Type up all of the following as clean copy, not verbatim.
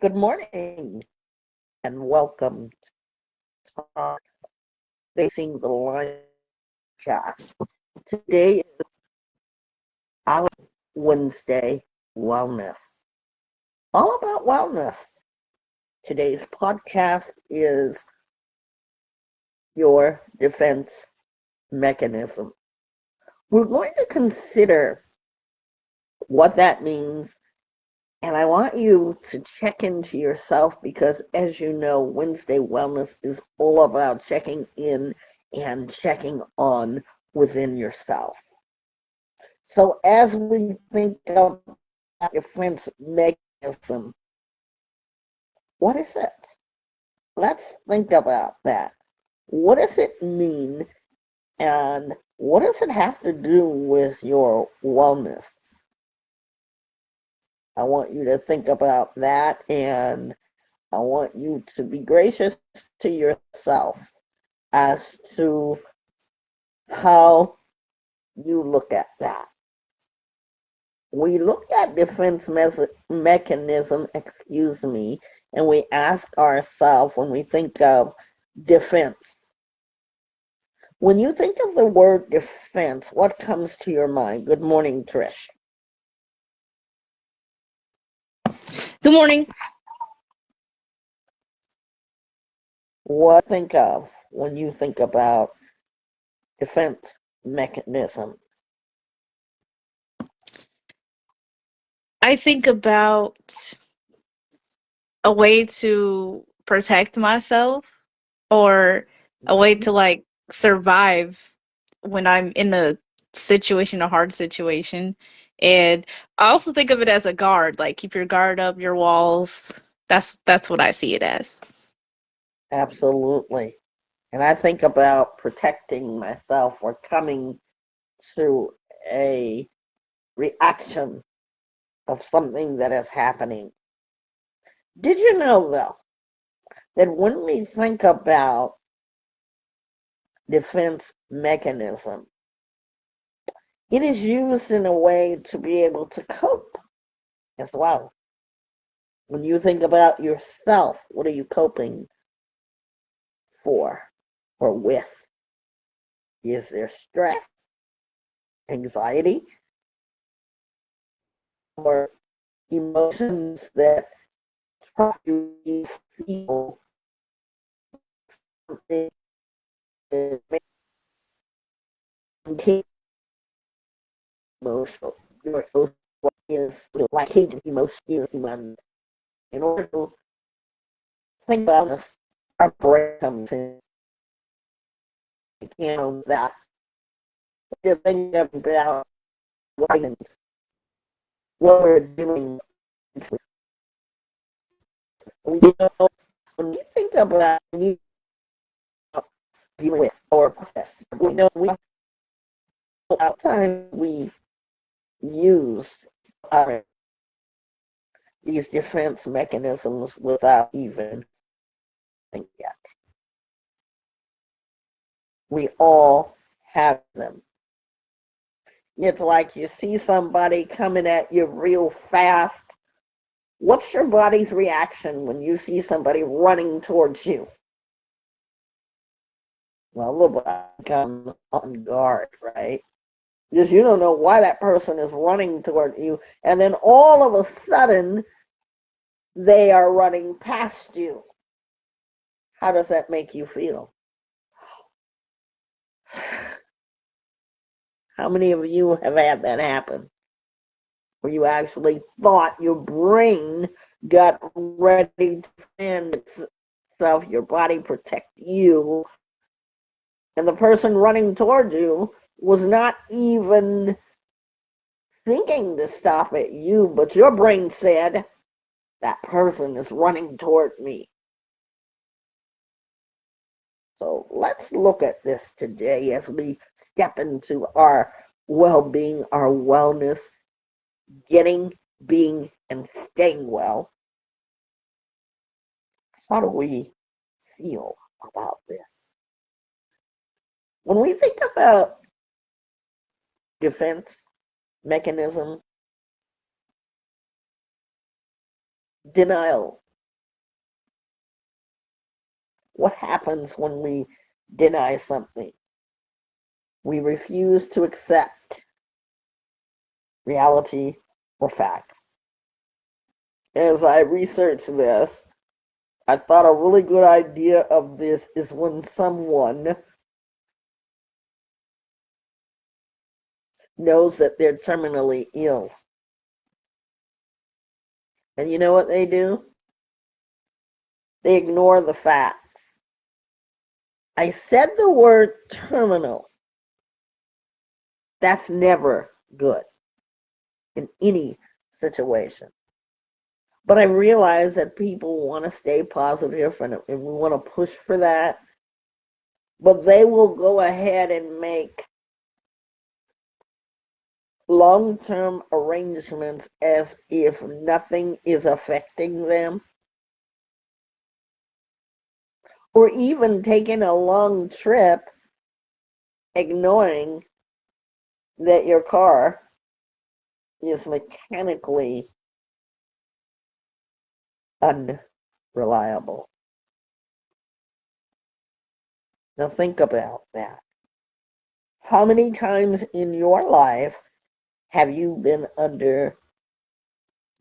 Good morning and welcome to Talk Facing the Lion cast. Today is our Wednesday Wellness. All about wellness. Today's podcast is your defense mechanism. We're going to consider what that means, and I want you to check into yourself because, as you know, Wednesday Wellness is all about checking in and checking on within yourself. So, as we think of defense mechanism, what is it? Let's think about that. What does it mean, and what does it have to do with your wellness? I want you to think about that, and I want you to be gracious to yourself as to how you look at that. We look at defense mechanism, and we ask ourselves when we think of defense. When you think of the word defense, what comes to your mind? Good morning, Trish. Good morning. What think of when you think about defense mechanism? I think about a way to protect myself or a way to survive when I'm in a hard situation. And I also think of it as a guard, like keep your guard up, your walls. That's what I see it as. Absolutely. And I think about protecting myself or coming to a reaction of something that is happening. Did you know, though, that when we think about defense mechanism, it is used in a way to be able to cope as well. When you think about yourself, what are you coping for or with? Is there stress, anxiety, or emotions that try to feel something that makes emotional? Your social is like emotion is human. In order to think about this, our brain comes in. You can't own that. You think about what we're doing. We know when we think about dealing with our process, we know we times we use our, these defense mechanisms without even thinking yet. We all have them. It's like you see somebody coming at you real fast. What's your body's reaction when you see somebody running towards you? Well, the body comes on guard, right? Because you don't know why that person is running toward you, and then all of a sudden they are running past you. How does that make you feel? How many of you have had that happen? Where you actually thought your brain got ready to defend itself, your body protect you, and the person running towards you was not even thinking to stop at you, but your brain said, that person is running toward me. So let's look at this today as we step into our well-being, our wellness, getting, being, and staying well. How do we feel about this? When we think about defense mechanism, denial What happens when we deny something? We refuse to accept reality or facts. As I researched this, I thought a really good idea of this is when someone knows that they're terminally ill. And you know what they do? They ignore the facts. I said the word terminal. That's never good in any situation. But I realize that people want to stay positive and we want to push for that. But they will go ahead and make long-term arrangements as if nothing is affecting them, or even taking a long trip ignoring that your car is mechanically unreliable. Now think about that. How many times in your life have you been under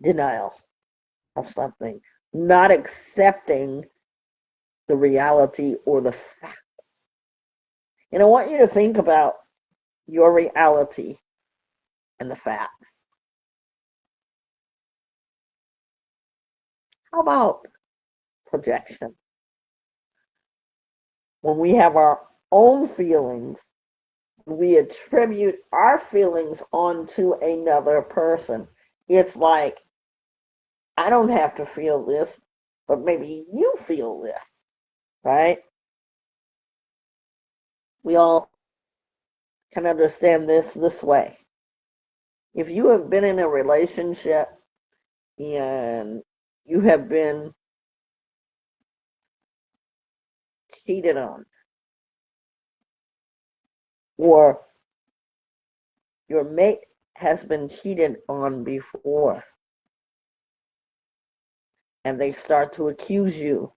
denial of something, not accepting the reality or the facts? And I want you to think about your reality and the facts. How about projection? When we have our own feelings, we attribute our feelings onto another person. It's like, I don't have to feel this, but maybe you feel this, right? We all can understand this way. If you have been in a relationship and you have been cheated on, or your mate has been cheated on before, and they start to accuse you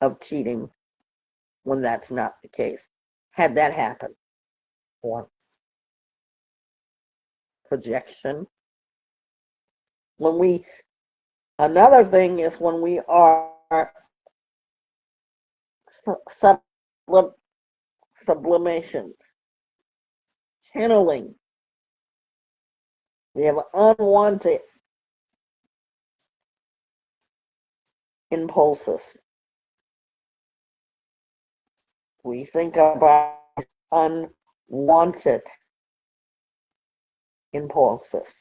of cheating when that's not the case. Had that happen once. Projection. When we, another thing is when we are sublimation, channeling. We have unwanted impulses. We think about unwanted impulses.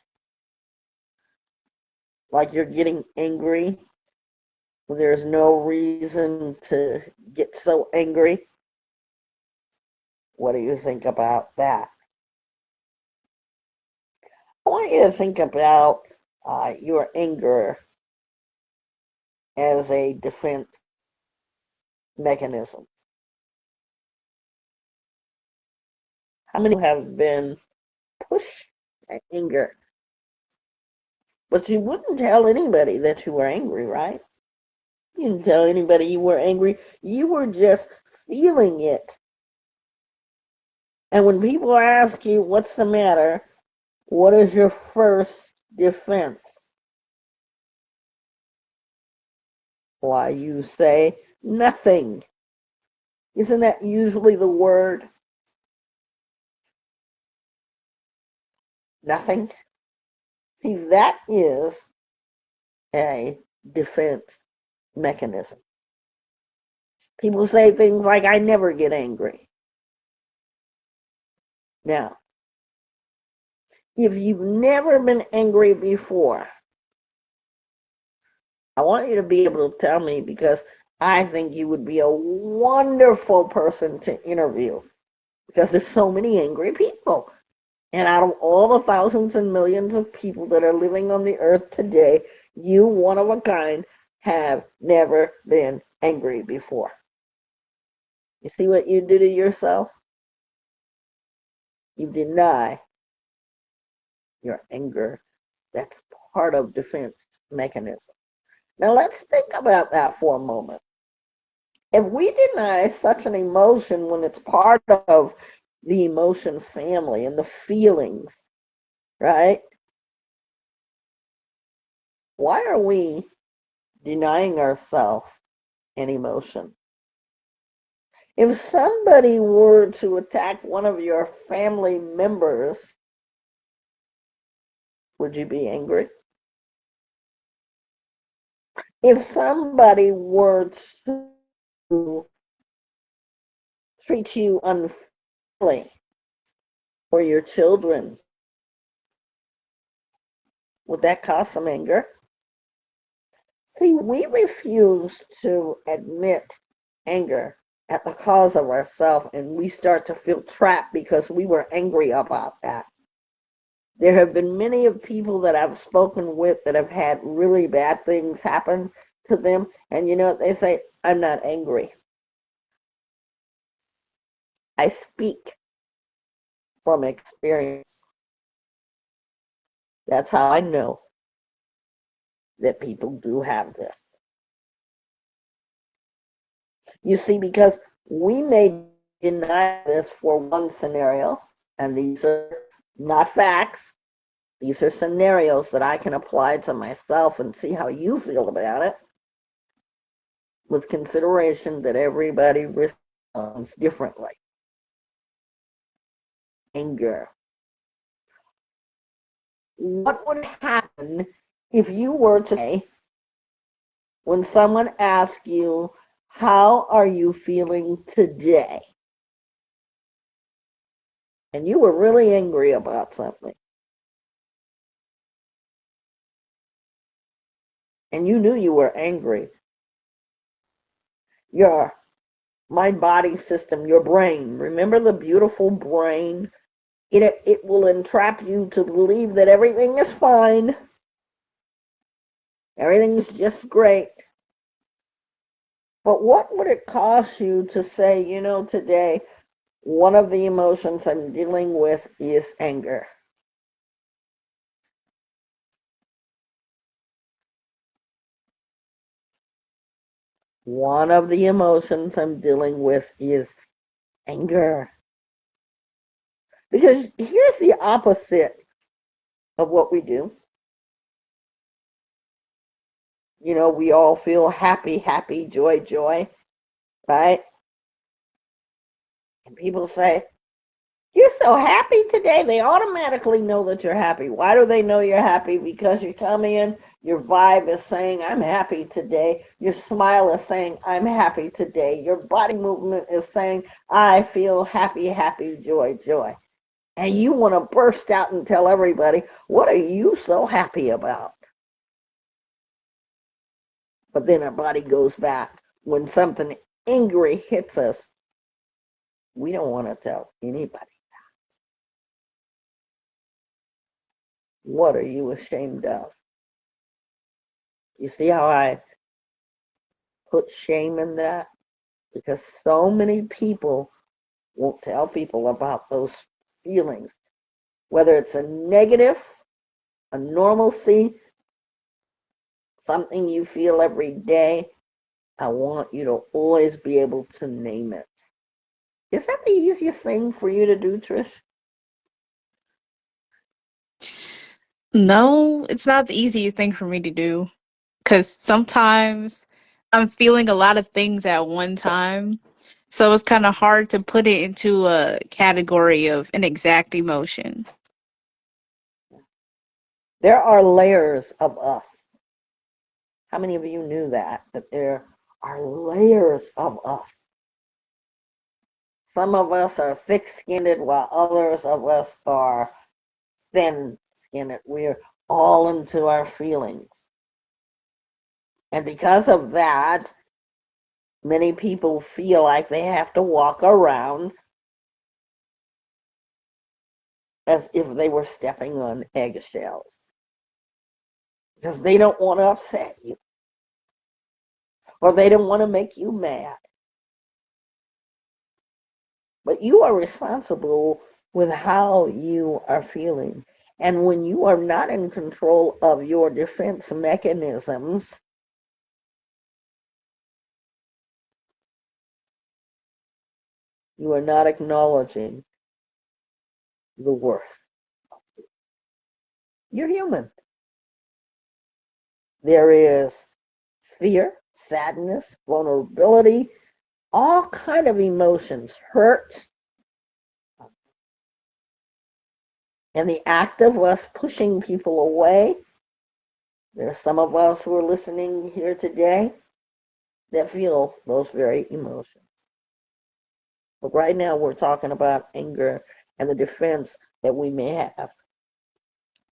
Like you're getting angry. There's no reason to get so angry. What do you think about that? I want you to think about your anger as a defense mechanism. How many have been pushed by anger? But you wouldn't tell anybody that you were angry, right? You didn't tell anybody you were angry. You were just feeling it. And when people ask you, what's the matter? What is your first defense? Why, you say, nothing. Isn't that usually the word? Nothing. See, that is a defense mechanism. People say things like, I never get angry. Now, if you've never been angry before, I want you to be able to tell me, because I think you would be a wonderful person to interview, because there's so many angry people. And out of all the thousands and millions of people that are living on the earth today, you, one of a kind, have never been angry before. You see what you do to yourself? You deny your anger. That's part of defense mechanism. Now let's think about that for a moment. If we deny such an emotion when it's part of the emotion family and the feelings, right? Why are we denying ourselves an emotion? If somebody were to attack one of your family members, would you be angry? If somebody were to treat you unfairly or your children, would that cause some anger? See, we refuse to admit anger at the cause of ourselves, and we start to feel trapped because we were angry about that. There have been many of people that I've spoken with that have had really bad things happen to them, and you know, they say, I'm not angry. I speak from experience. That's how I know that people do have this. You see, because we may deny this for one scenario, and these are not facts, these are scenarios that I can apply to myself and see how you feel about it, with consideration that everybody responds differently. Anger. What would happen if you were to say, when someone asks you, how are you feeling today? And you were really angry about something. And you knew you were angry. Your mind body system, your brain, remember the beautiful brain? It will entrap you to believe that everything is fine. Everything's just great. But what would it cost you to say, you know, today, one of the emotions I'm dealing with is anger? One of the emotions I'm dealing with is anger. Because here's the opposite of what we do. You know, we all feel happy, happy, joy, joy, right? And people say, you're so happy today. They automatically know that you're happy. Why do they know you're happy? Because you come in, your vibe is saying, I'm happy today. Your smile is saying, I'm happy today. Your body movement is saying, I feel happy, happy, joy, joy. And you want to burst out and tell everybody, what are you so happy about? But then our body goes back. When something angry hits us, we don't want to tell anybody. What are you ashamed of? You see how I put shame in that? Because so many people won't tell people about those feelings, whether it's a negative, a normalcy, something you feel every day. I want you to always be able to name it. Is that the easiest thing for you to do, Trish? No, it's not the easiest thing for me to do because sometimes I'm feeling a lot of things at one time. So it's kind of hard to put it into a category of an exact emotion. There are layers of us. How many of you knew that? That there are layers of us. Some of us are thick skinned while others of us are thin skinned. We're all into our feelings. And because of that, many people feel like they have to walk around as if they were stepping on eggshells because they don't want to upset you or they don't want to make you mad. But you are responsible with how you are feeling. And when you are not in control of your defense mechanisms, You are not acknowledging the worth. You're human. There is fear, sadness, vulnerability, all kind of emotions, hurt, and the act of us pushing people away. There are some of us who are listening here today that feel those very emotions. But right now we're talking about anger and the defense that we may have.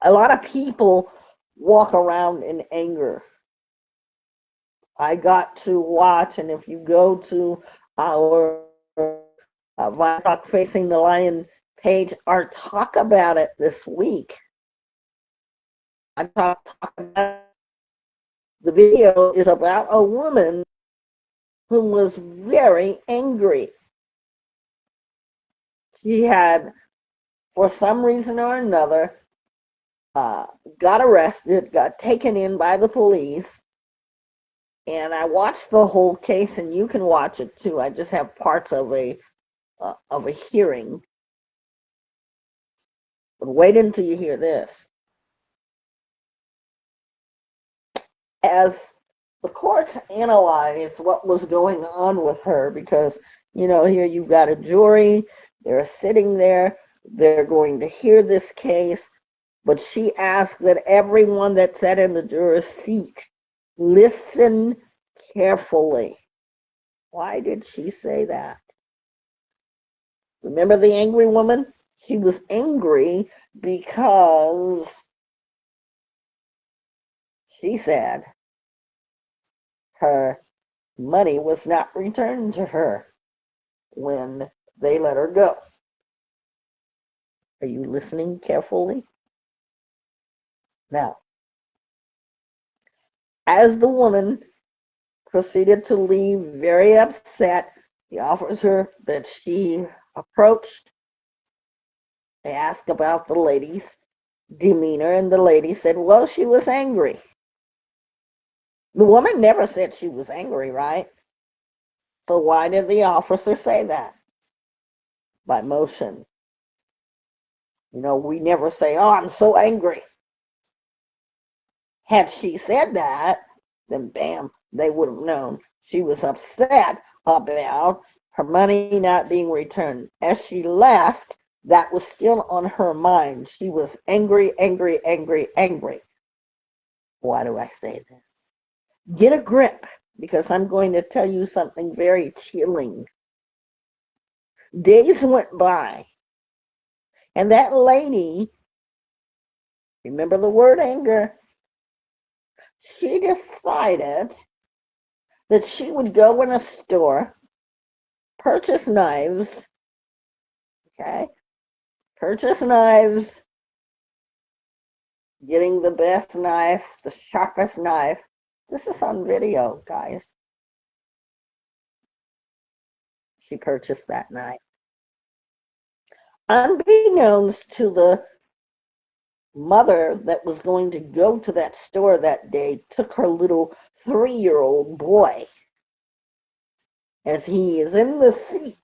A lot of people walk around in anger. I got to watch, and if you go to our Facing the Lion page, our talk about it this week. I talk about the video is about a woman who was very angry. She had, for some reason or another, got arrested, got taken in by the police, and I watched the whole case, and you can watch it too. I just have parts of a hearing. But wait until you hear this. As the courts analyzed what was going on with her, because here you've got a jury, they're sitting there, they're going to hear this case, but she asked that everyone that sat in the juror's seat listen carefully. Why did she say that? Remember the angry woman? She was angry because she said her money was not returned to her when they let her go. Are you listening carefully? Now, as the woman proceeded to leave very upset, the officer that she approached, they asked about the lady's demeanor, and the lady said, well, she was angry. The woman never said she was angry, right? So why did the officer say that? By motion. We never say, oh, I'm so angry. Had she said that, then bam, they would have known she was upset about her money not being returned. As she left, that was still on her mind. She was angry, angry, angry, angry. Why do I say this? Get a grip, because I'm going to tell you something very chilling. Days went by, and that lady, remember the word anger, she decided that she would go in a store, purchase knives, okay? Purchase knives, getting the best knife, the sharpest knife. This is on video, guys. She purchased that knife. Unbeknownst to the mother that was going to go to that store that day, took her little 3-year-old boy as he is in the seat,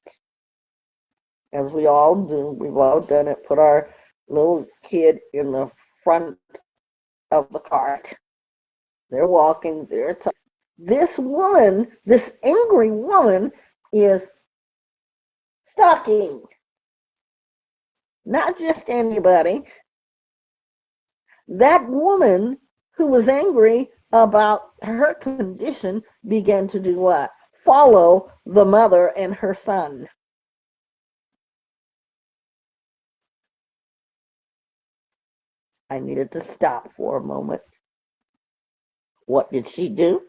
as we all do. We've all done it. Put our little kid in the front of the cart. They're walking. This woman, this angry woman, is stalking not just anybody. That woman who was angry about her condition began to do what? Follow the mother and her son. I needed to stop for a moment. What did she do?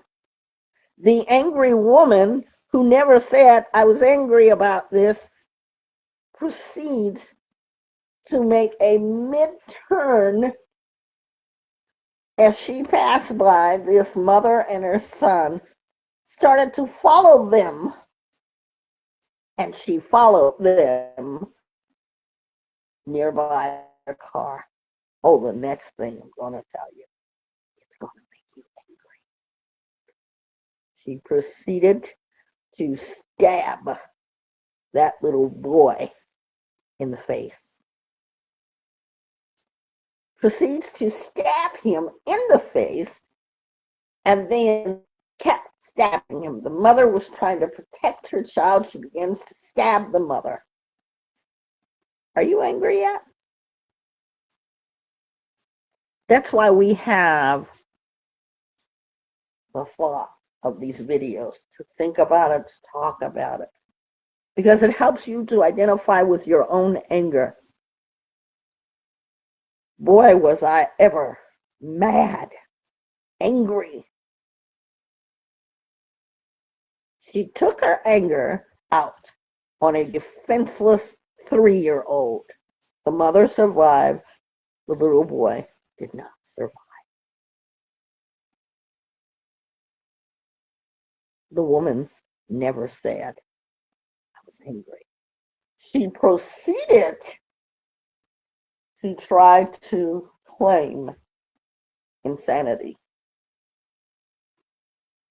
The angry woman who never said, I was angry about this, proceeds to make a mid-turn as she passed by this mother and her son, started to follow them. And she followed them nearby their car. Oh, the next thing I'm going to tell you, it's going to make you angry. She proceeded to stab that little boy in the face, proceeds to stab him in the face, and then kept stabbing him. The mother was trying to protect her child. She begins to stab the mother. Are you angry yet? That's why we have the thought of these videos, to think about it, to talk about it, because it helps you to identify with your own anger. Boy, was I ever mad, angry. She took her anger out on a defenseless 3-year-old. The mother survived. The little boy did not survive. The woman never said, I was angry. She proceeded to try to claim insanity.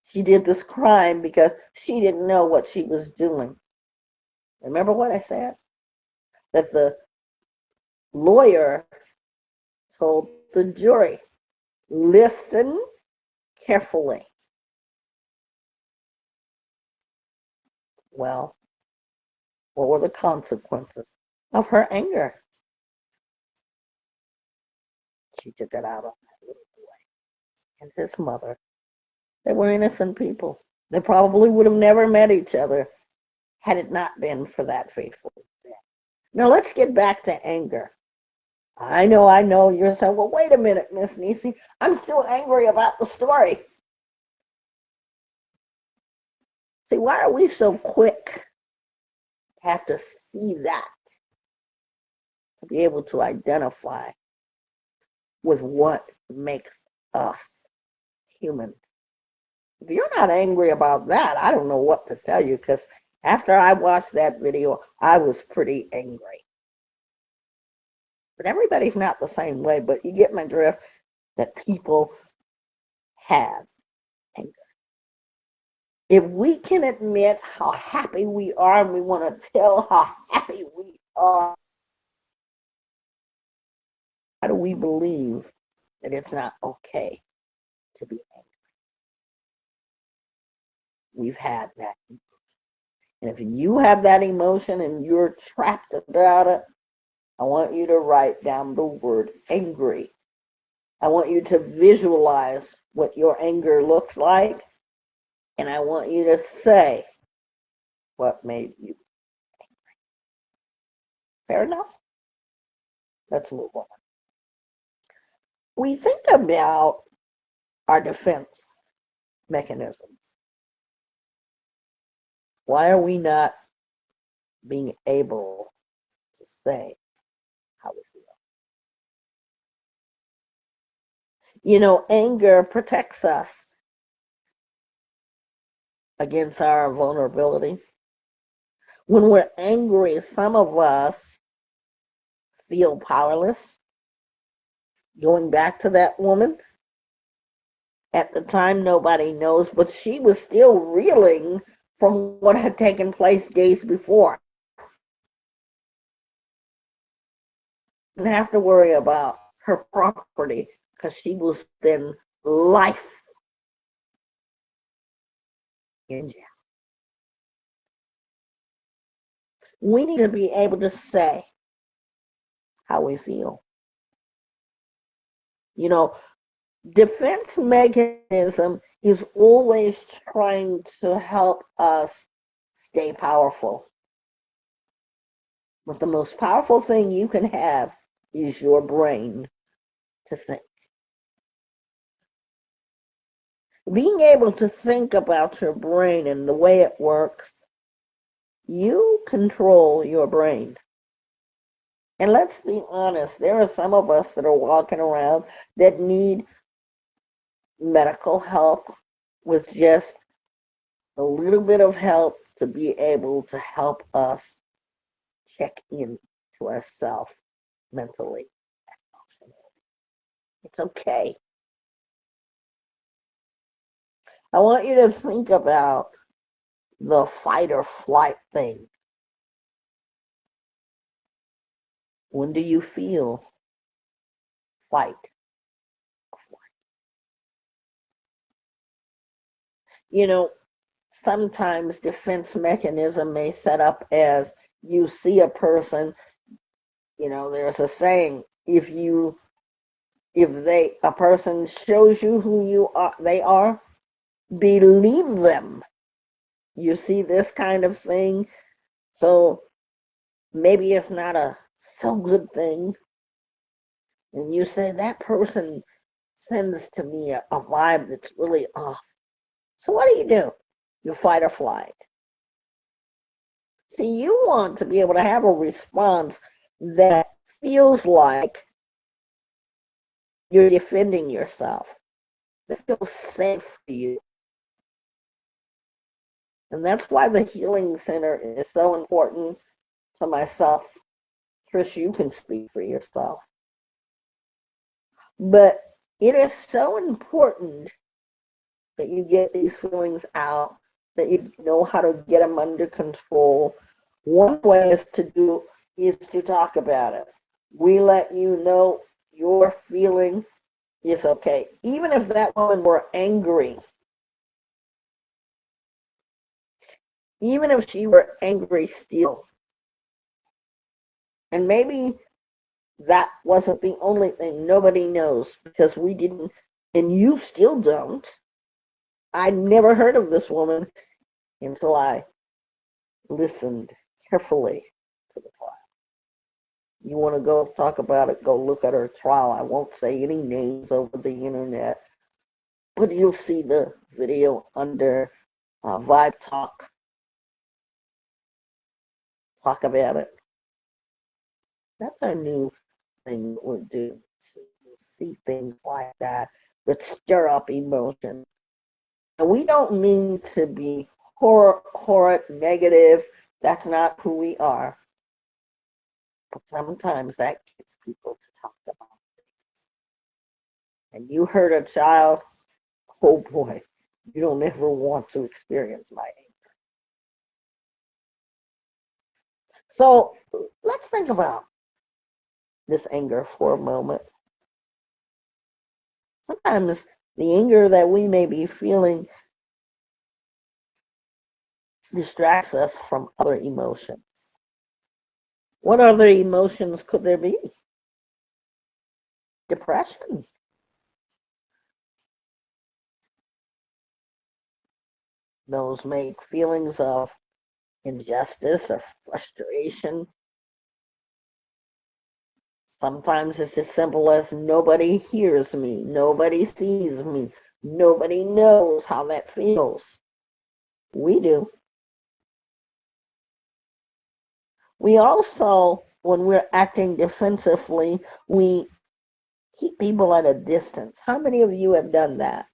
She did this crime because she didn't know what she was doing. Remember what I said? That the lawyer told the jury, listen carefully. Well, what were the consequences of her anger? She took it out on that little boy and his mother. They were innocent people. They probably would have never met each other had it not been for that fateful event. Now let's get back to anger. I know. You're saying, well, wait a minute, Miss Nisi. I'm still angry about the story. See, why are we so quick to have to see that, to be able to identify with what makes us human? If you're not angry about that, I don't know what to tell you, because after I watched that video, I was pretty angry. But everybody's not the same way, but you get my drift, that people have anger. If we can admit how happy we are, and we want to tell how happy we are, how do we believe that it's not okay to be angry? We've had that. And if you have that emotion and you're trapped about it, I want you to write down the word angry. I want you to visualize what your anger looks like, and I want you to say what made you angry. Fair enough? Let's move on. We think about our defense mechanisms. Why are we not being able to say how we feel? You know, anger protects us against our vulnerability. When we're angry, some of us feel powerless. Going back to that woman, at the time nobody knows, but she was still reeling from what had taken place days before. Didn't have to worry about her property because she will spend life in jail. We need to be able to say how we feel. You know, defense mechanism is always trying to help us stay powerful. But the most powerful thing you can have is your brain to think. Being able to think about your brain and the way it works, you control your brain. And let's be honest, there are some of us that are walking around that need medical help with just a little bit of help to be able to help us check in to ourselves mentally. It's okay. I want you to think about the fight or flight thing. When do you feel fight? You know, sometimes defense mechanism may set up as you see a person, there's a saying, if a person shows you who they are, believe them. You see this kind of thing. So maybe it's not a so good thing. And you say that person sends to me a vibe that's really off. So what do? You fight or flight. See, you want to be able to have a response that feels like you're defending yourself. That feels safe for you. And that's why the healing center is so important to myself. Trish, you can speak for yourself. But it is so important that you get these feelings out, that you know how to get them under control. One way is to talk about it. We let you know your feeling is okay. Even if that woman were angry, even if she were angry still, and maybe that wasn't the only thing, nobody knows because we didn't, and you still don't. I never heard of this woman until I listened carefully to the trial. You want to go talk about it, go look at her trial. I won't say any names over the internet, but you'll see the video under Vibe Talk. Talk about it. That's our new thing that we're doing. To see things like that stir up emotion. And we don't mean to be horrid, negative. That's not who we are. But sometimes that gets people to talk about it. And you hurt a child, oh boy, you don't ever want to experience my anger. So let's think about this anger for a moment. Sometimes the anger that we may be feeling distracts us from other emotions. What other emotions could there be? Depression. Those make feelings of injustice or frustration. Sometimes it's as simple as nobody hears me, nobody sees me, nobody knows how that feels. We do. We also, when we're acting defensively, we keep people at a distance. How many of you have done that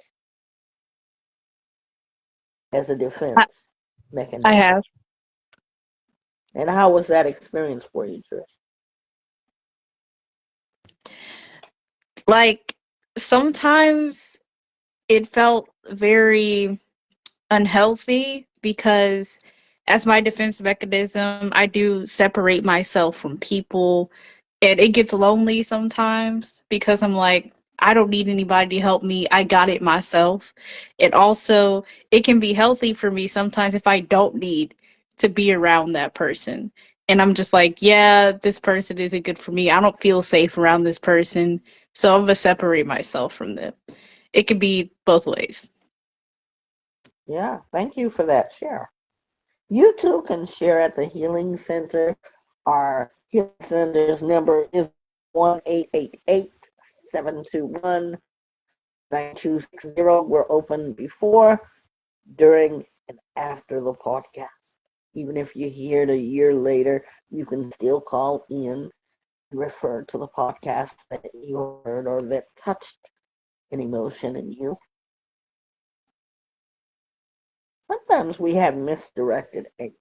as a I, defense I mechanism? have. And how was that experience for you, Trish? Like, sometimes it felt very unhealthy because as my defense mechanism, I do separate myself from people, and it gets lonely sometimes because I'm like, I don't need anybody to help me. I got it myself. And also, it can be healthy for me sometimes if I don't need to be around that person. And I'm just like, yeah, this person isn't good for me. I don't feel safe around this person. So I'm going to separate myself from them. It can be both ways. Yeah, thank you for that share. You too can share at the Healing Center. Our Healing Center's number is 1-888-721-9260. We're open before, during, and after the podcast. Even if you hear it a year later, you can still call in and refer to the podcast that you heard or that touched an emotion in you. Sometimes we have misdirected anger.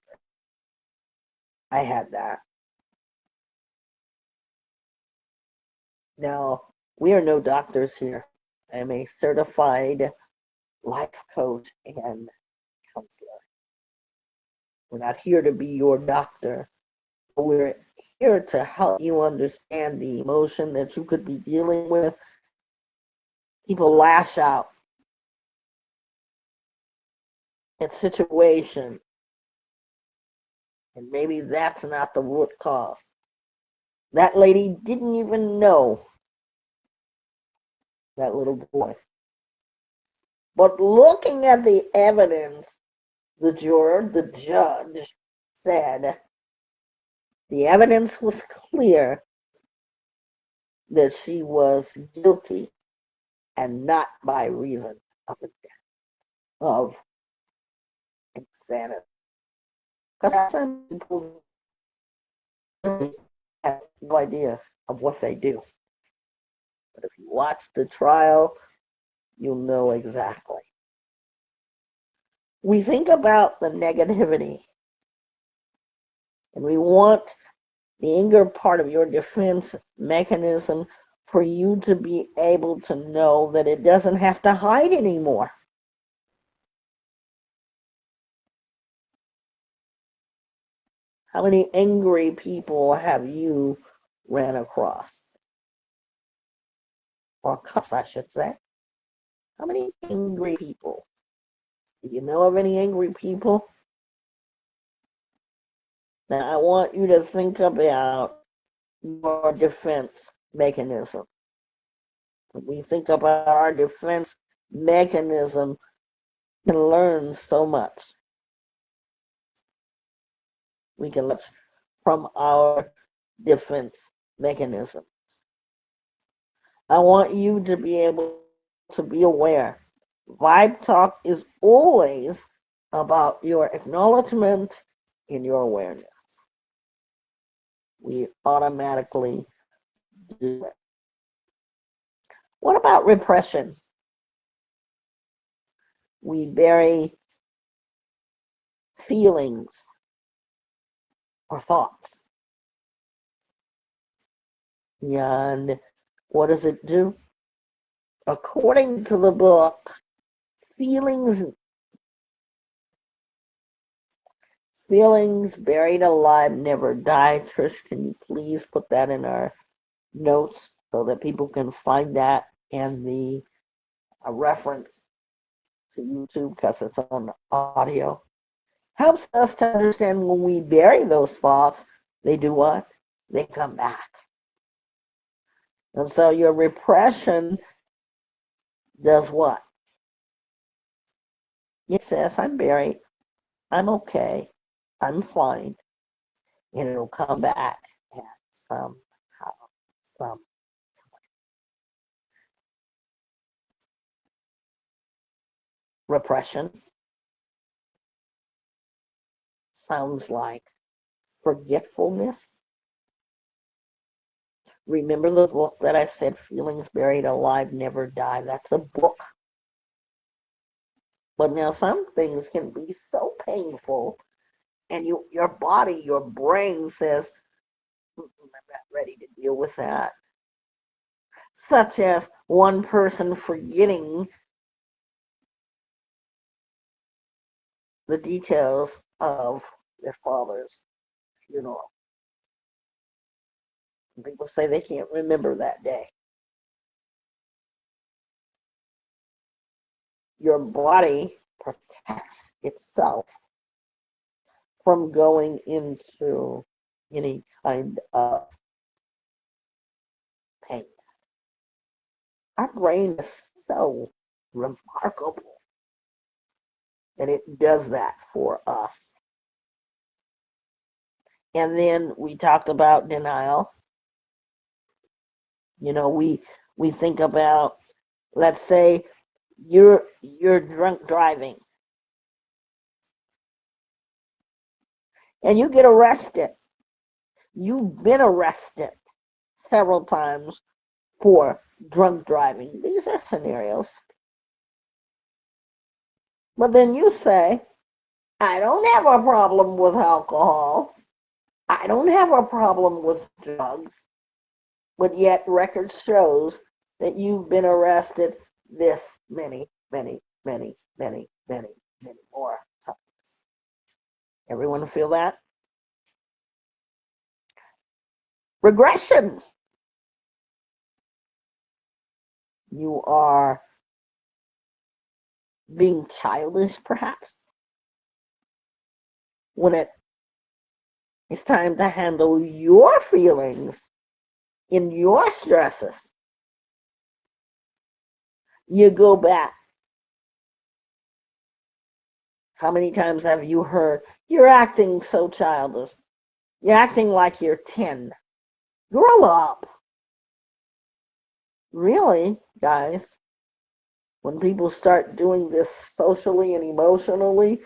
I had that. Now, we are no doctors here. I am a certified life coach and counselor. We're not here to be your doctor. We're here to help you understand the emotion that you could be dealing with. People lash out at situation, and maybe that's not the root cause. That lady didn't even know that little boy. But looking at the evidence, the judge said the evidence was clear that she was guilty and not by reason of insanity. Because some people really have no idea of what they do. But if you watch the trial, you'll know exactly. We think about the negativity, and we want the anger part of your defense mechanism for you to be able to know that it doesn't have to hide anymore. How many angry people have you ran across? Or cuss, I should say. How many angry people? Do you know of any angry people? Now, I want you to think about your defense mechanism. When we think about our defense mechanism, we can learn so much. We can learn from our defense mechanism. I want you to be able to be aware. Vibe Talk is always about your acknowledgement and your awareness. We automatically do it. What about repression? We bury feelings or thoughts. And what does it do? According to the book, feelings buried alive never die. Trish, can you please put that in our notes so that people can find that and the reference to YouTube because it's on audio? Helps us to understand when we bury those thoughts, they do what? They come back. And so your repression does what? It says, I'm buried, I'm okay, I'm fine, and it'll come back at somehow, some. Repression sounds like forgetfulness. Remember the book that I said, Feelings Buried Alive Never Die? That's a book. But now some things can be so painful, and your body, your brain says, I'm not ready to deal with that. Such as one person forgetting the details of their father's funeral. People say they can't remember that day. Your body protects itself from going into any kind of pain. Our brain is so remarkable that it does that for us. And then we talked about denial. You know, we think about, let's say you're drunk driving and you get arrested. You've been arrested several times for drunk driving. These are scenarios. But then you say, I don't have a problem with alcohol. I don't have a problem with drugs. But yet record shows that you've been arrested this many, many, many, many, many, many more times. Everyone feel that? Regression. You are being childish, perhaps, when it's time to handle your feelings in your stresses. You go back. How many times have you heard, you're acting so childish? You're acting like you're 10. Grow up. Really, guys, when people start doing this socially and emotionally,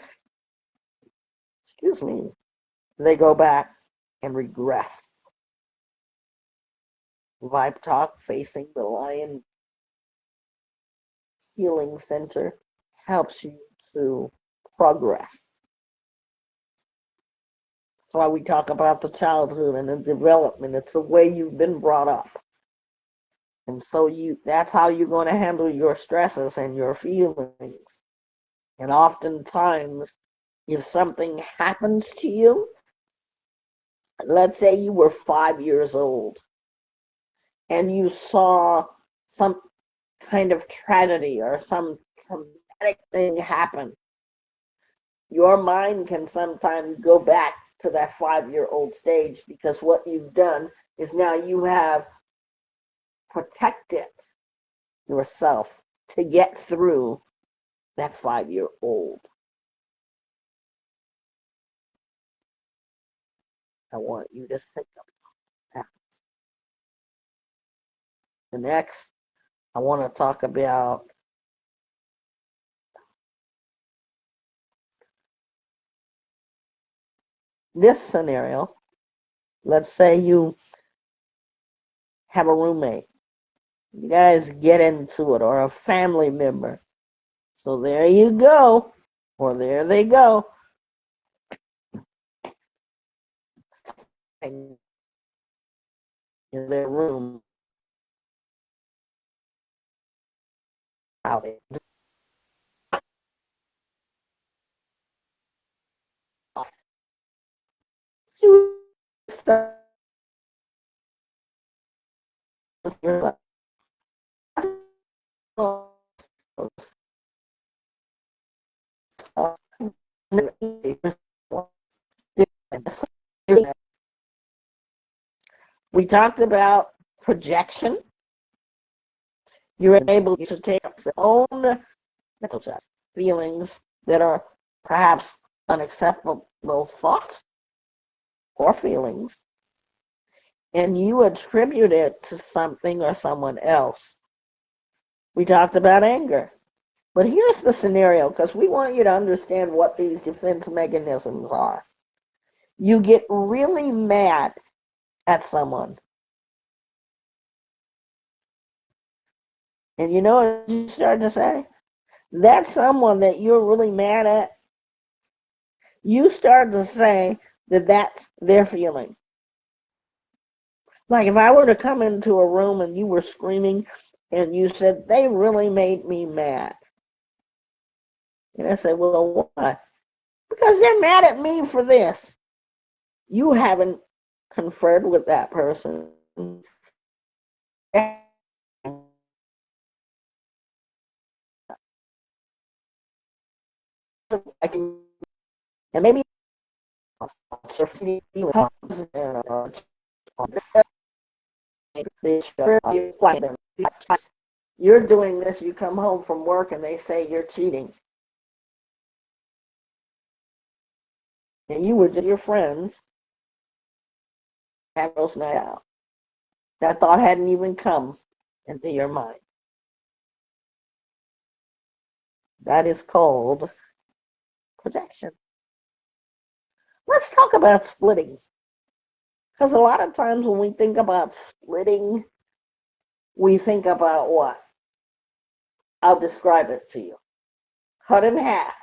excuse me, they go back and regress. Vibe Talk Facing the Lion Healing Center helps you to progress. That's why we talk about the childhood and the development. It's the way you've been brought up. And so that's how you're going to handle your stresses and your feelings. And oftentimes, if something happens to you, let's say you were 5 years old and you saw some kind of tragedy or some traumatic thing happen, your mind can sometimes go back to that 5-year-old stage, because what you've done is now you have protected yourself to get through that 5-year-old. I want you to think about that. The next, I want to talk about this scenario. Let's say you have a roommate. You guys get into it, or a family member. So there you go, or there they go. In their room, out you start your we talked about projection. You're able to take your own mental feelings that are perhaps unacceptable thoughts or feelings, and you attribute it to something or someone else. We talked about anger. But here's the scenario, because we want you to understand what these defense mechanisms are. You get really mad at someone. And you know what you start to say? That someone that you're really mad at, you start to say that that's their feeling. Like if I were to come into a room and you were screaming and you said, they really made me mad. And I said, well, why? Because they're mad at me for this. You haven't conferred with that person. And maybe you're doing this, you come home from work and they say you're cheating. And you were with your friends, have those night out. That thought hadn't even come into your mind. That is called projection. Let's talk about splitting. Because a lot of times when we think about splitting, we think about what? I'll describe it to you. Cut in half.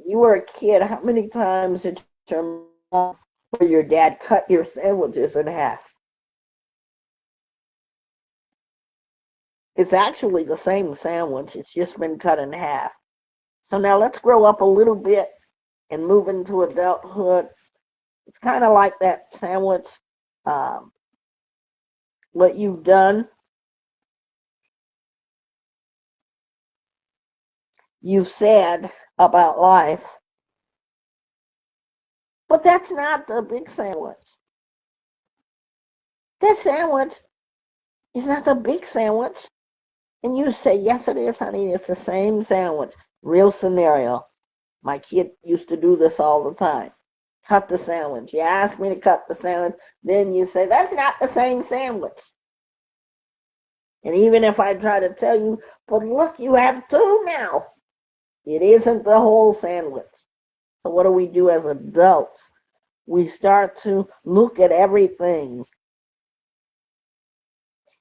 You were a kid, how many times did your mom or your dad cut your sandwiches in half? It's actually the same sandwich. It's just been cut in half. So now let's grow up a little bit and move into adulthood. It's kind of like that sandwich. what you've done. You've said about life, but that's not the big sandwich. That sandwich is not the big sandwich. And you say, yes, it is, honey. It's the same sandwich. Real scenario. My kid used to do this all the time. Cut the sandwich. You ask me to cut the sandwich, then you say, that's not the same sandwich. And even if I try to tell you, but look, you have two now. It isn't the whole sandwich. So what do we do as adults? We start to look at everything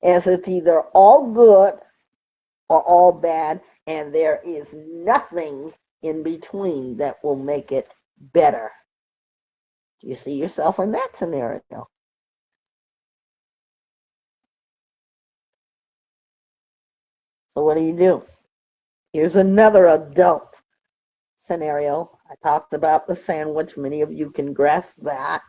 as it's either all good or all bad, and there is nothing in between that will make it better. Do you see yourself in that scenario? So what do? Here's another adult scenario. I talked about the sandwich. Many of you can grasp that.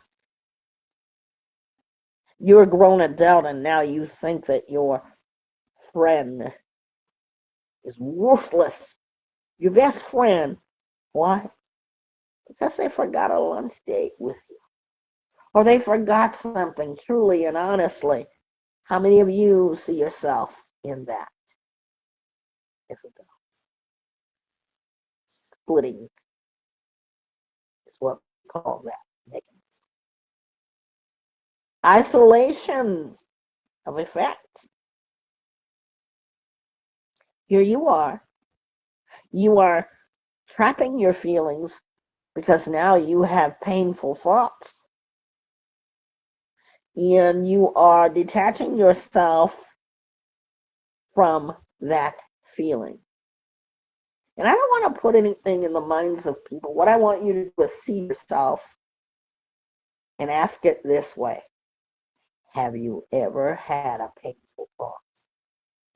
You're a grown adult and now you think that your friend is worthless. Your best friend. Why? Because they forgot a lunch date with you. Or they forgot something truly and honestly. How many of you see yourself in that? As adults? Splitting is what we call that mechanism. Isolation of effect. Here you are. You are trapping your feelings because now you have painful thoughts. And you are detaching yourself from that feeling. And I don't want to put anything in the minds of people. What I want you to do is see yourself and ask it this way. Have you ever had a painful thought?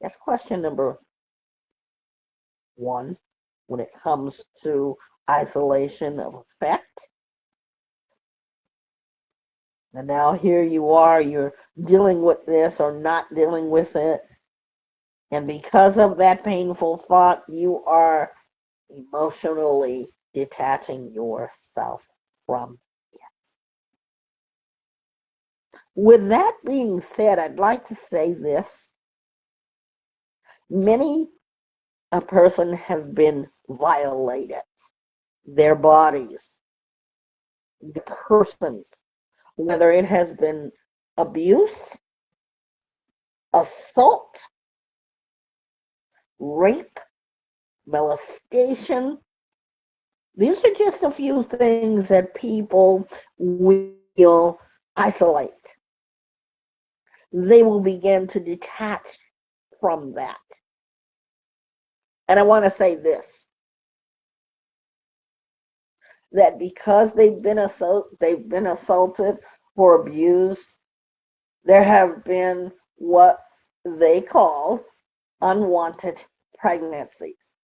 That's question number one when it comes to isolation of effect. And now here you are, you're dealing with this or not dealing with it. And because of that painful thought, you are emotionally detaching yourself from it. With that being said, I'd like to say this. Many a person have been violated, their bodies, the persons, whether it has been abuse, assault, rape, molestation. These are just a few things that people will isolate. They will begin to detach from that. And I want to say this, that because they've been assaulted or abused, there have been what they call unwanted pregnancies.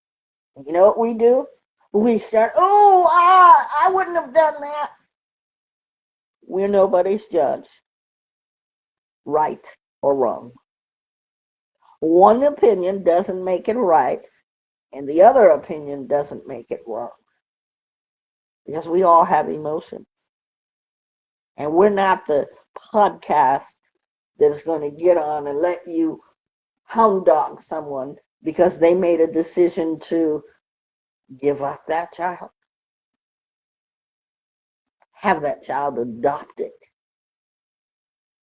You know what we do? We start, I wouldn't have done that. We're nobody's judge, right or wrong. One opinion doesn't make it right, and the other opinion doesn't make it wrong. Because we all have emotions. And we're not the podcast that's going to get on and let you hound dog someone because they made a decision to give up that child. Have that child adopted.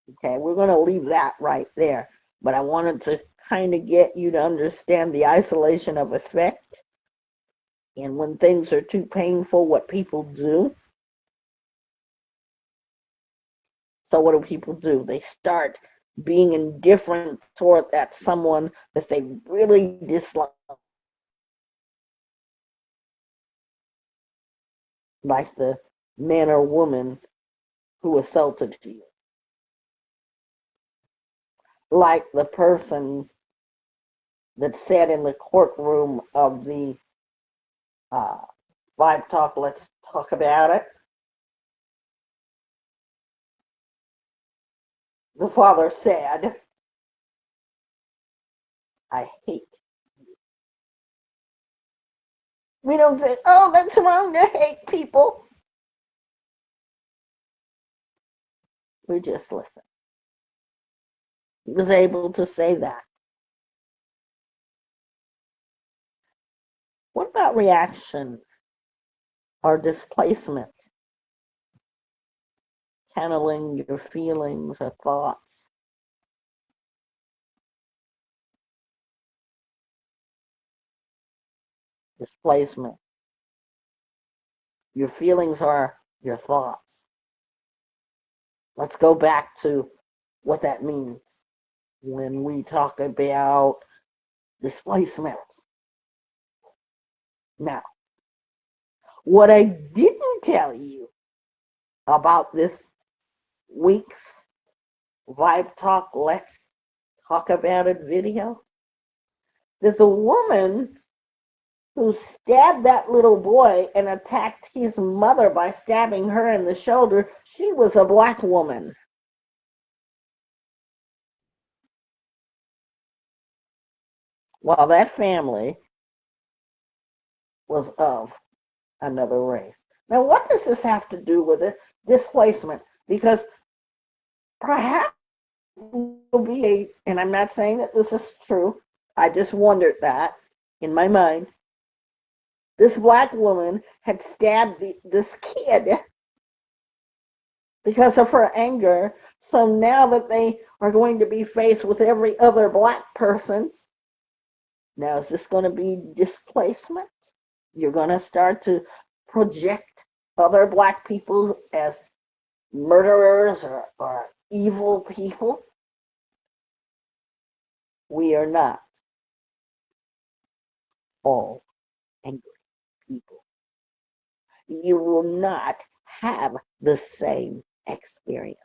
Okay, we're going to leave that right there. But I wanted to kind of get you to understand the isolation of effect and when things are too painful, what people do. So what do people do? They start being indifferent toward that someone that they really dislike. Like the man or woman who assaulted you. Like the person that sat in the courtroom of the uh, Vibe Talk, Let's Talk About It. The father said, I hate. We don't say, oh, that's wrong to hate people. We just listen. He was able to say that. What about reaction or displacement? Channeling your feelings or thoughts. Displacement. Your feelings are your thoughts. Let's go back to what that means when we talk about displacement. Now, what I didn't tell you about this week's Vibe Talk Let's Talk About It video, there's a woman who stabbed that little boy and attacked his mother by stabbing her in the shoulder. She was a black woman. While that family was of another race. Now, what does this have to do with it? Displacement. Because perhaps will be and I'm not saying that this is true, I just wondered that in my mind. This black woman had stabbed this kid because of her anger. So now that they are going to be faced with every other black person, now is this going to be displacement? You're going to start to project other black people as murderers or evil people? We are not all angry people. You will not have the same experience.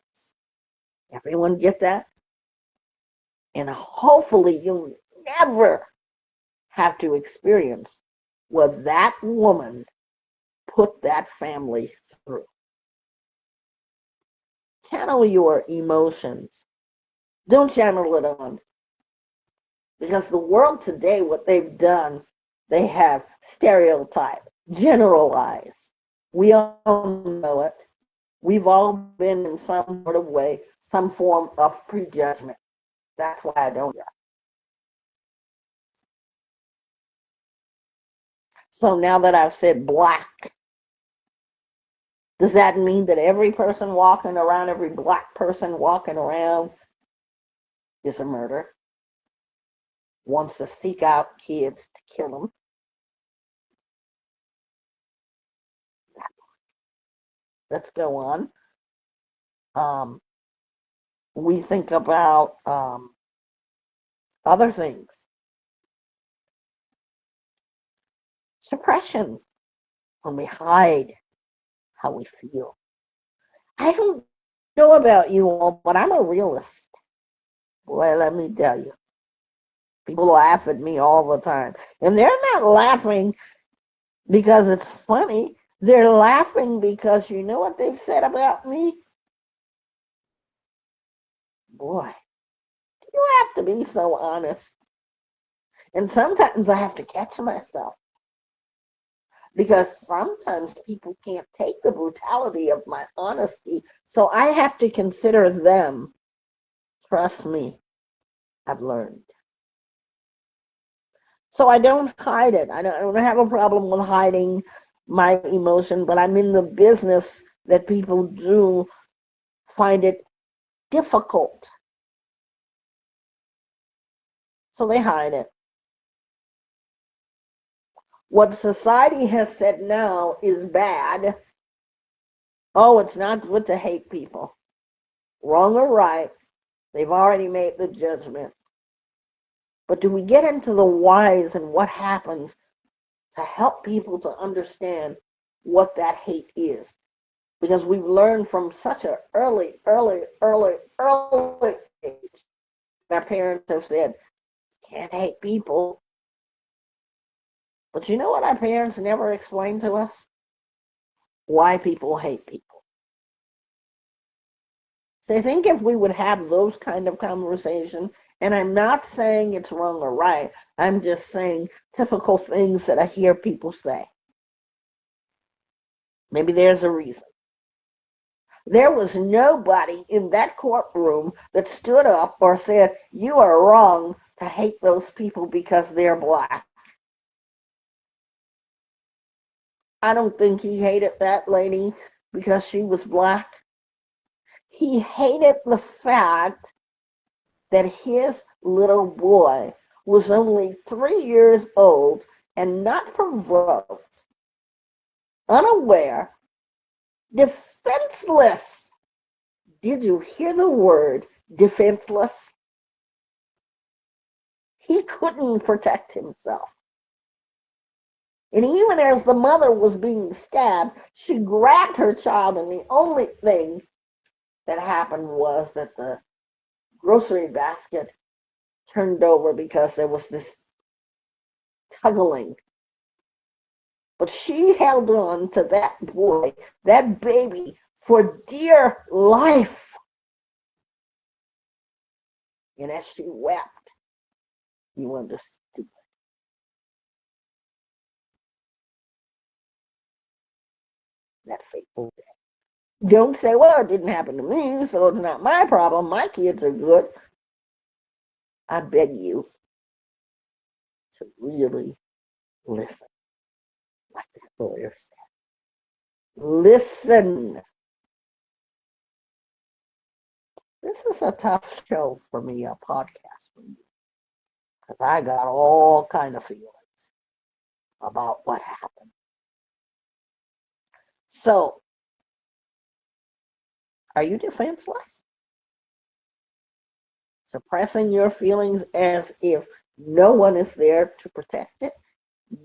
Everyone get that? And hopefully you'll never have to experience what that woman put that family through. Channel your emotions. Don't channel it on. Because the world today, what they've done, they have stereotyped, generalized. We all know it. We've all been in some sort of way, some form of prejudgment. That's why I don't. So now that I've said black, does that mean that every person walking around, every black person walking around is a murderer? Wants to seek out kids to kill them? Let's go on. We think about other things. Suppressions, when we hide how we feel. I don't know about you all, but I'm a realist. Boy, let me tell you. People laugh at me all the time. And they're not laughing because it's funny. They're laughing because you know what they've said about me? Boy, you have to be so honest. And sometimes I have to catch myself because sometimes people can't take the brutality of my honesty. So I have to consider them. Trust me, I've learned. So I don't hide it. I don't have a problem with hiding my emotion, but I'm in the business that people do find it difficult. So they hide it. What society has said now is bad. Oh, it's not good to hate people. Wrong or right, they've already made the judgment. But do we get into the whys and what happens to help people to understand what that hate is? Because we've learned from such an early age. Our parents have said, can't hate people. But you know what our parents never explained to us? Why people hate people. So I think if we would have those kind of conversation And I'm not saying it's wrong or right. I'm just saying typical things that I hear people say. Maybe there's a reason. There was nobody in that courtroom that stood up or said, you are wrong to hate those people because they're black. I don't think he hated that lady because she was black. He hated the fact that his little boy was only 3 years old and not provoked, unaware, defenseless. Did you hear the word defenseless? He couldn't protect himself. And even as the mother was being stabbed, she grabbed her child, and the only thing that happened was that the grocery basket turned over because there was this tuggling. But she held on to that boy, that baby, for dear life. And as she wept, you understood that fateful day. Don't say, well, it didn't happen to me, so it's not my problem. My kids are good. I beg you to really listen, like that lawyer said. Listen. This is a tough show for me, a podcast for me, because I got all kind of feelings about what happened. So, are you defenseless? Suppressing your feelings as if no one is there to protect it?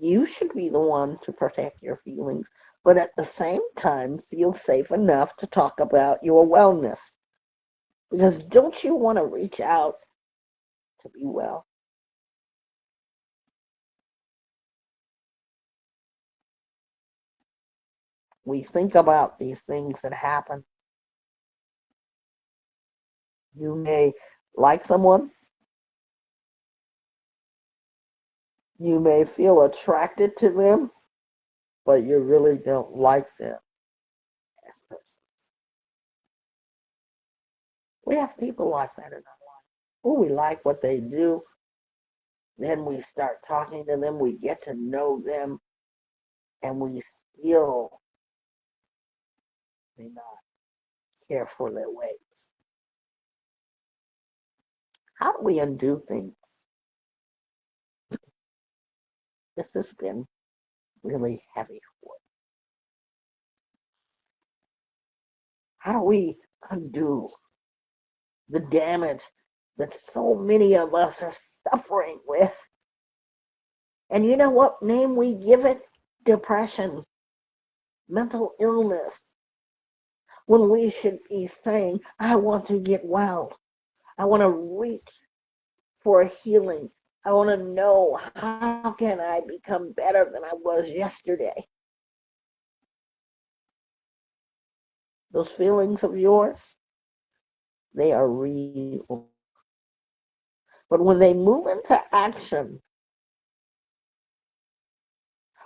You should be the one to protect your feelings, but at the same time, feel safe enough to talk about your wellness. Because don't you want to reach out to be well? We think about these things that happen. You may like someone, you may feel attracted to them, but you really don't like them as persons. We have people like that in our life. Oh, we like what they do. Then we start talking to them, we get to know them, and we still may not care for their ways. How do we undo things? This has been really heavy for us. How do we undo the damage that so many of us are suffering with? And you know what name we give it? Depression, mental illness, when we should be saying, I want to get well. I want to reach for healing. I want to know, how can I become better than I was yesterday? Those feelings of yours, they are real. But when they move into action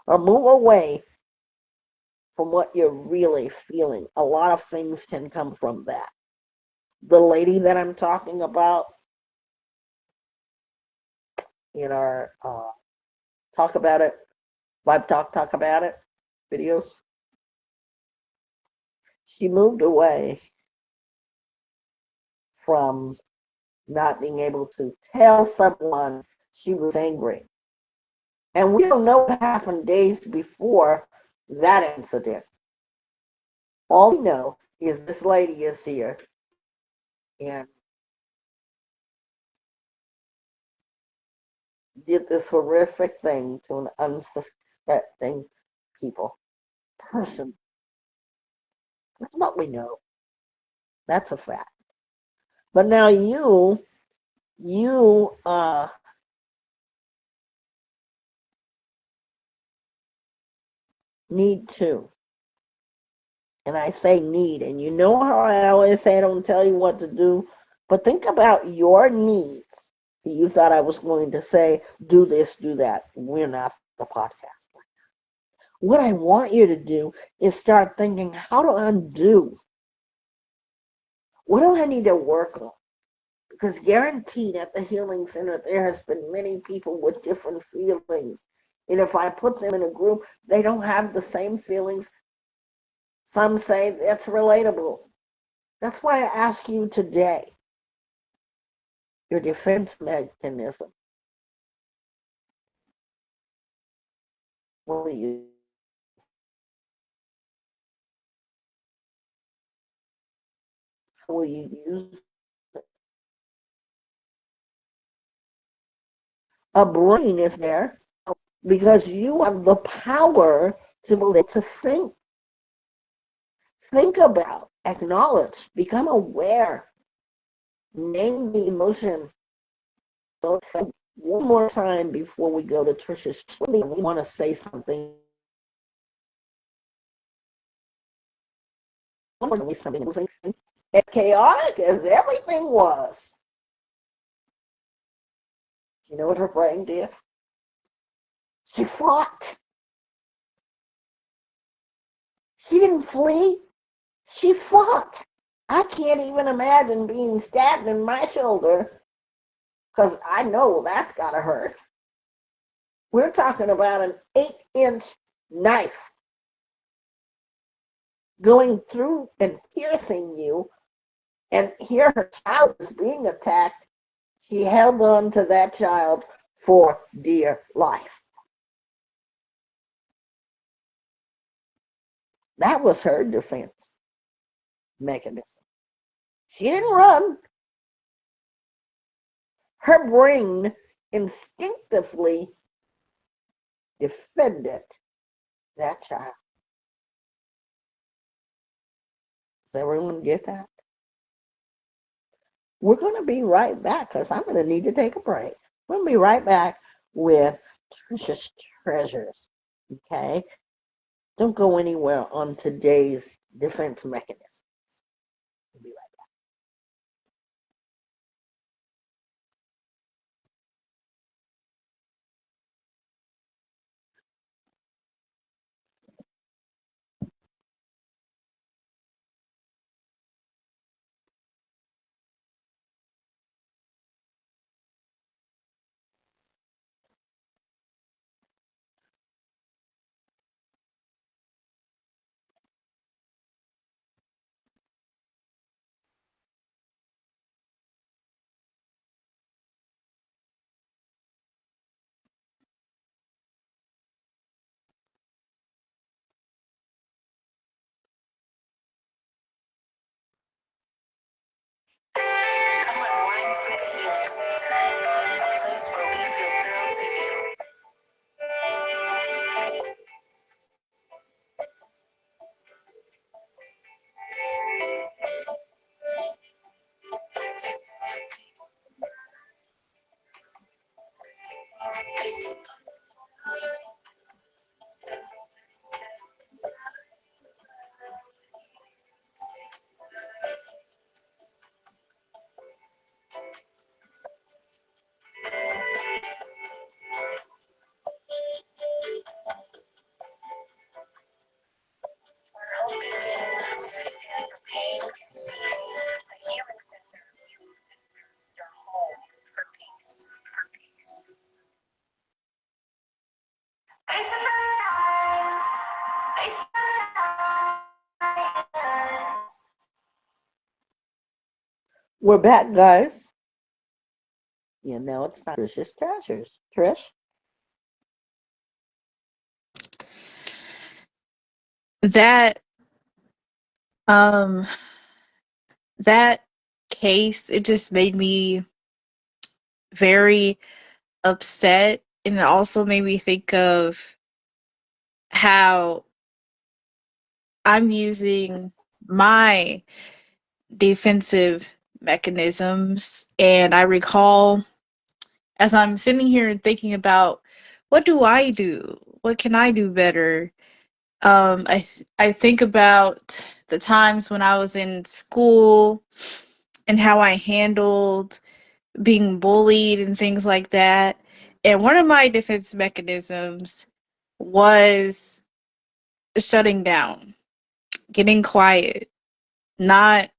or move away from what you're really feeling, a lot of things can come from that. The lady that I'm talking about in our Talk About It, Talk About It videos, she moved away from not being able to tell someone she was angry. And we don't know what happened days before that incident. All we know is this lady is here and did this horrific thing to an unsuspecting person. That's what we know. That's a fact. But now you need to, and I say need, and you know how I always say I don't tell you what to do, but think about your needs You thought I was going to say, do this, do that. We're not the podcast. What I want you to do is start thinking, how to undo? What do I need to work on? Because guaranteed at the Healing Center, there has been many people with different feelings. And if I put them in a group, they don't have the same feelings. Some say that's relatable. That's why I ask you today, your defense mechanism. What will you how will you use it? A brain is there because you have the power to be able to think. Think about, acknowledge, become aware, name the emotion. One more time before we go to Trisha's. We want to say something. Something as chaotic as everything was. You know what her brain did? She fought. She didn't flee. She fought. I can't even imagine being stabbed in my shoulder because I know that's got to hurt. We're talking about an 8-inch knife going through and piercing you, and here her child is being attacked. She held on to that child for dear life. That was her defense mechanism. She didn't run. Her brain instinctively defended that child. Does everyone get that? We're going to be right back because I'm going to need to take a break. We're going to be right back with Trisha's Treasures. Okay? Don't go anywhere on today's defense mechanism. We'll be right back. Come unwind with the Healing Center, a place where we feel thrilled to heal. Hope begins and the pain can cease. The Healing Center, your home for peace. We're back, guys. You know it's not Trish's Treasures. Trish? That um that case, it just made me very upset, and it also made me think of how I'm using my defensive mechanisms. And I recall, as I'm sitting here and thinking about, what do I do? What can I do better? I think about the times when I was in school and how I handled being bullied and things like that. And one of my defense mechanisms was shutting down, getting quiet, not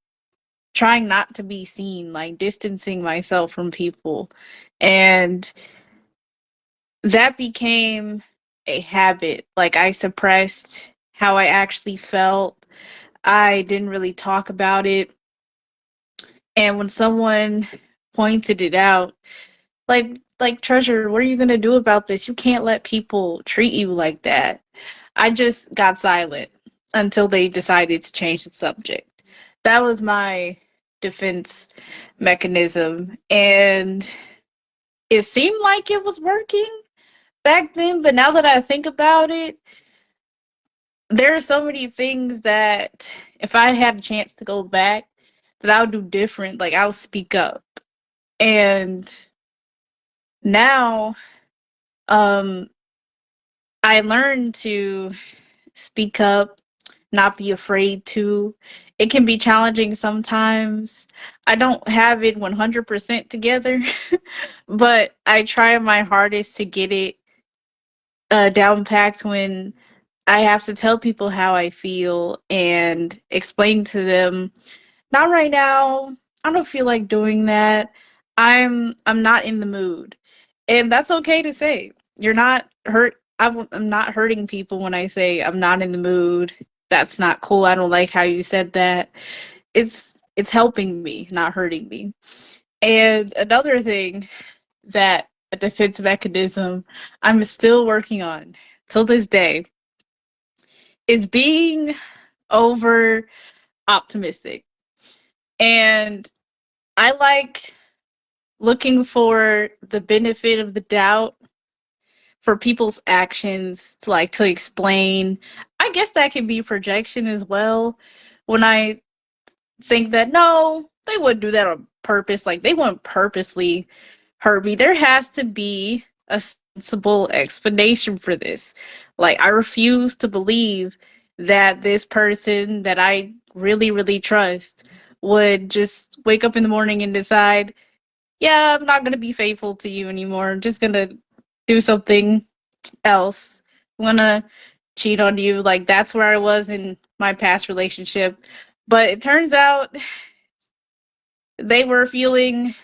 trying not to be seen, like distancing myself from people. And that became a habit. Like I suppressed how I actually felt. I didn't really talk about it. And when someone pointed it out, like Treasure, what are you going to do about this? You can't let people treat you like that. I just got silent until they decided to change the subject. That was my defense mechanism, and it seemed like it was working back then, but now that I think about it, there are so many things that if I had a chance to go back, that I would do different. Like I would speak up. And now um I learned to speak up, not be afraid to. It can be challenging sometimes. I don't have it 100% together, but I try my hardest to get it down packed when I have to tell people how I feel and explain to them, not right now. I don't feel like doing that. I'm not in the mood. And that's okay to say. You're not hurt. I'm not hurting people when I say I'm not in the mood. That's not cool. I don't like how you said that. It's helping me, not hurting me. And another thing that a defense mechanism I'm still working on till this day is being over optimistic. And I like looking for the benefit of the doubt for people's actions to explain. I guess that can be projection as well. When I think that no, they wouldn't do that on purpose, like they wouldn't purposely hurt me. There has to be a sensible explanation for this. Like I refuse to believe that this person that I really, really trust would just wake up in the morning and decide, yeah, I'm not gonna be faithful to you anymore. I'm just gonna do something else. I'm gonna cheat on you. Like that's where I was in my past relationship. But it turns out they were feeling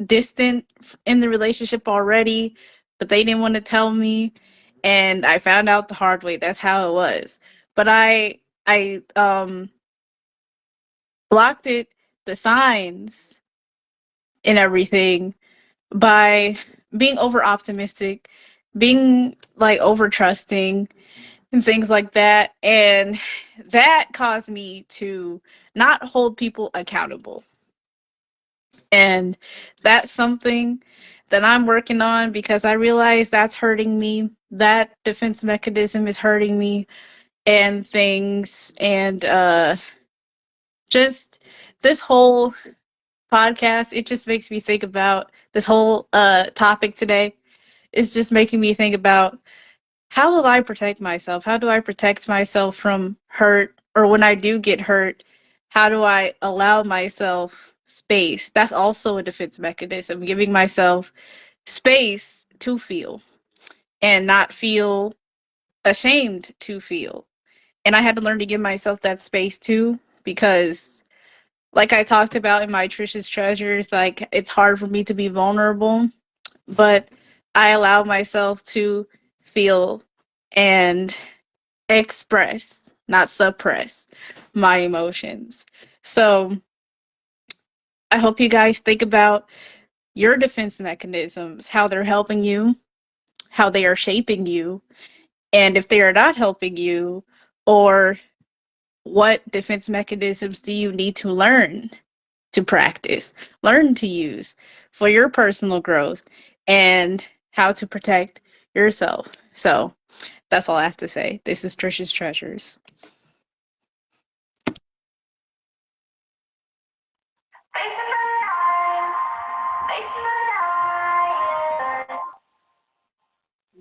distant in the relationship already, but they didn't want to tell me, and I found out the hard way. That's how it was. But I blocked it, the signs and everything, by being over optimistic, being like over trusting and things like that. And that caused me to not hold people accountable. And that's something that I'm working on because I realize that's hurting me. That defense mechanism is hurting me and things. And just this whole podcast, it just makes me think about this whole topic today. It's just making me think about, how will I protect myself? How do I protect myself from hurt? Or when I do get hurt, how do I allow myself space? That's also a defense mechanism, giving myself space to feel and not feel ashamed to feel. And I had to learn to give myself that space too, because like I talked about in my Trisha's Treasures, like it's hard for me to be vulnerable, but I allow myself to feel and express, not suppress my emotions. So I hope you guys think about your defense mechanisms, how they're helping you, how they are shaping you, and if they are not helping you, or what defense mechanisms do you need to learn to practice, learn to use for your personal growth, and how to protect yourself. So that's all I have to say. This is Trisha's Treasures.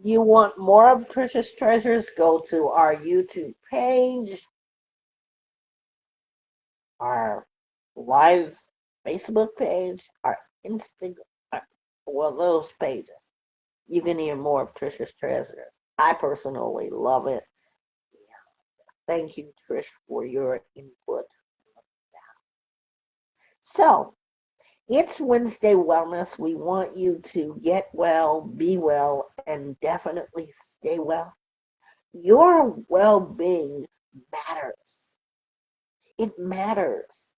You want more of Trisha's Treasures? Go to our YouTube page, our live Facebook page, our Instagram, well, those pages. You can hear more of Trisha's treasures. I personally love it. Thank you, Trish, for your input. So, it's Wednesday Wellness. We want you to get well, be well, and definitely stay well. Your well being matters. It matters.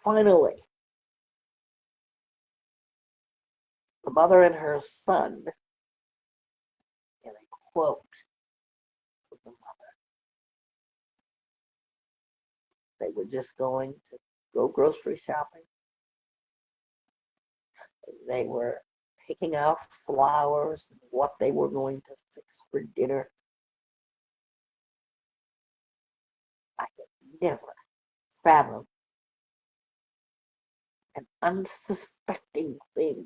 Finally, the mother and her son, and a quote from the mother. They were just going to go grocery shopping. They were picking out flowers, what they were going to fix for dinner. I could never fathom an unsuspecting thing.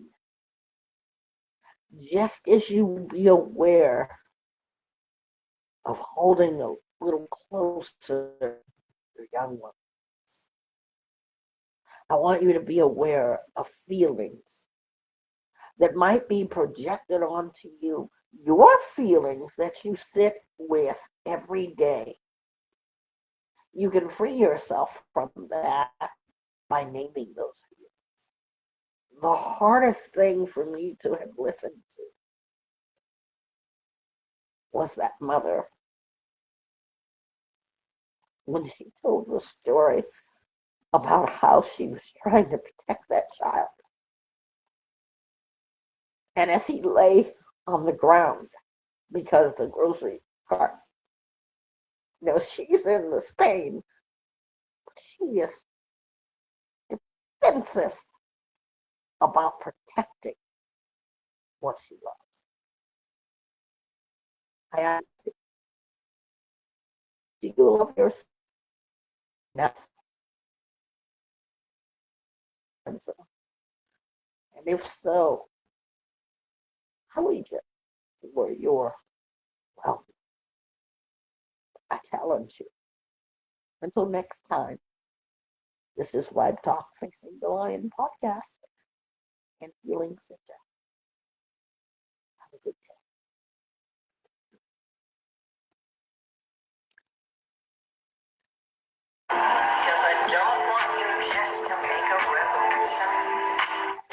Just as you would be aware of holding a little closer your young ones, I want you to be aware of feelings that might be projected onto you, your feelings that you sit with every day. You can free yourself from that by naming those feelings. The hardest thing for me to have listened to was that mother when she told the story about how she was trying to protect that child. And as he lay on the ground because the grocery cart, she's in this pain. She is defensive about protecting what she loves. I asked, do you love yourself? Yes. And if so, how is it where you're, well, I challenge you. Until next time, this is Vibe Talk Facing the Lion podcast and Healing Center. Have a good day. Because I don't want you just to make a resolution.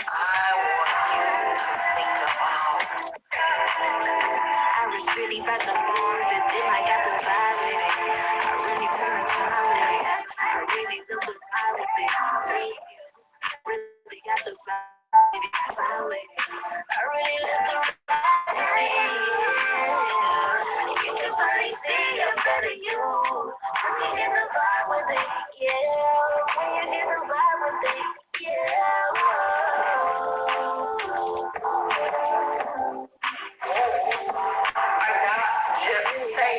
I want you to think about. I was really about the bars and then I got the vibe with it. I really took my time with it. I really built a vibe with it. Really got the vibe with it. I really lived the ride with it. You can finally see a better you. When you get the vibe with it, yeah. When you get the vibe with it, yeah. I got just say